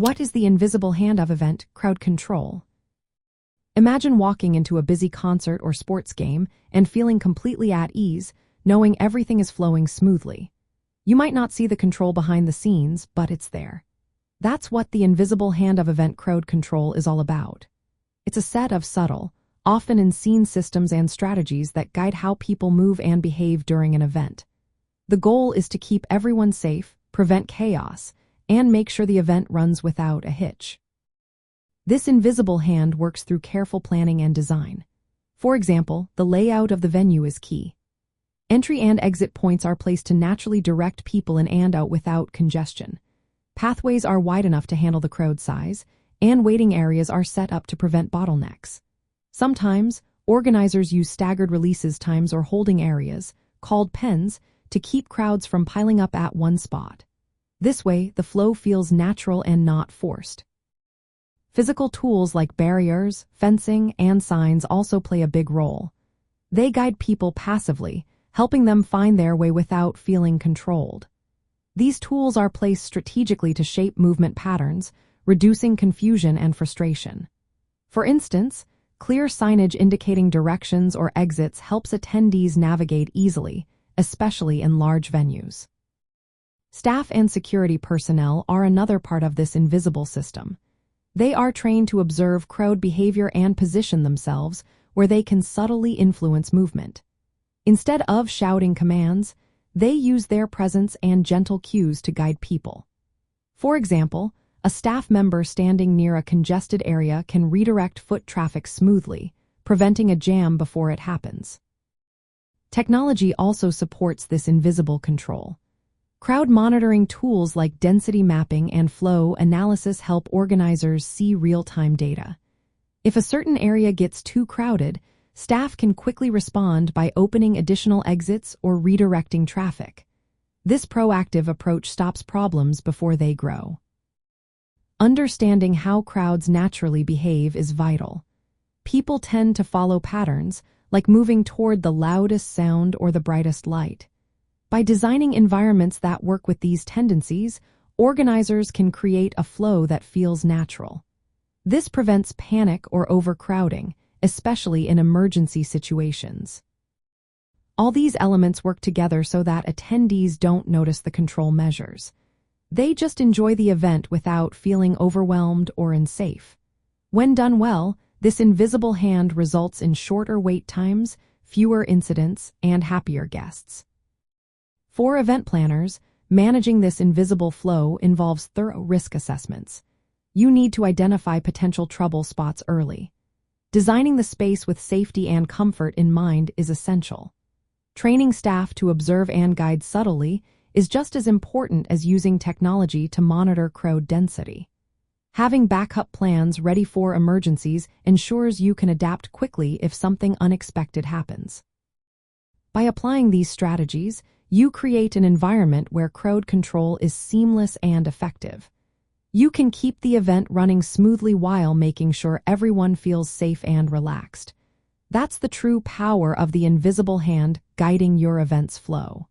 What is the invisible hand of event crowd control? Imagine walking into a busy concert or sports game and feeling completely at ease, knowing everything is flowing smoothly. You might not see the control behind the scenes, but it's there. That's what the invisible hand of event crowd control is all about. It's a set of subtle, often unseen systems and strategies that guide how people move and behave during an event. The goal is to keep everyone safe, prevent chaos, and make sure the event runs without a hitch. This invisible hand works through careful planning and design. For example, the layout of the venue is key. Entry and exit points are placed to naturally direct people in and out without congestion. Pathways are wide enough to handle the crowd size, and waiting areas are set up to prevent bottlenecks. Sometimes, organizers use staggered releases times or holding areas, called pens, to keep crowds from piling up at one spot. This way, the flow feels natural and not forced. Physical tools like barriers, fencing, and signs also play a big role. They guide people passively, helping them find their way without feeling controlled. These tools are placed strategically to shape movement patterns, reducing confusion and frustration. For instance, clear signage indicating directions or exits helps attendees navigate easily, especially in large venues. Staff and security personnel are another part of this invisible system. They are trained to observe crowd behavior and position themselves where they can subtly influence movement. Instead of shouting commands, they use their presence and gentle cues to guide people. For example, a staff member standing near a congested area can redirect foot traffic smoothly, preventing a jam before it happens. Technology also supports this invisible control. Crowd monitoring tools like density mapping and flow analysis help organizers see real-time data. If a certain area gets too crowded, staff can quickly respond by opening additional exits or redirecting traffic. This proactive approach stops problems before they grow. Understanding how crowds naturally behave is vital. People tend to follow patterns, like moving toward the loudest sound or the brightest light. By designing environments that work with these tendencies, organizers can create a flow that feels natural. This prevents panic or overcrowding, especially in emergency situations. All these elements work together so that attendees don't notice the control measures. They just enjoy the event without feeling overwhelmed or unsafe. When done well, this invisible hand results in shorter wait times, fewer incidents, and happier guests. For event planners, managing this invisible flow involves thorough risk assessments. You need to identify potential trouble spots early. Designing the space with safety and comfort in mind is essential. Training staff to observe and guide subtly is just as important as using technology to monitor crowd density. Having backup plans ready for emergencies ensures you can adapt quickly if something unexpected happens. By applying these strategies, you create an environment where crowd control is seamless and effective. You can keep the event running smoothly while making sure everyone feels safe and relaxed. That's the true power of the invisible hand guiding your event's flow.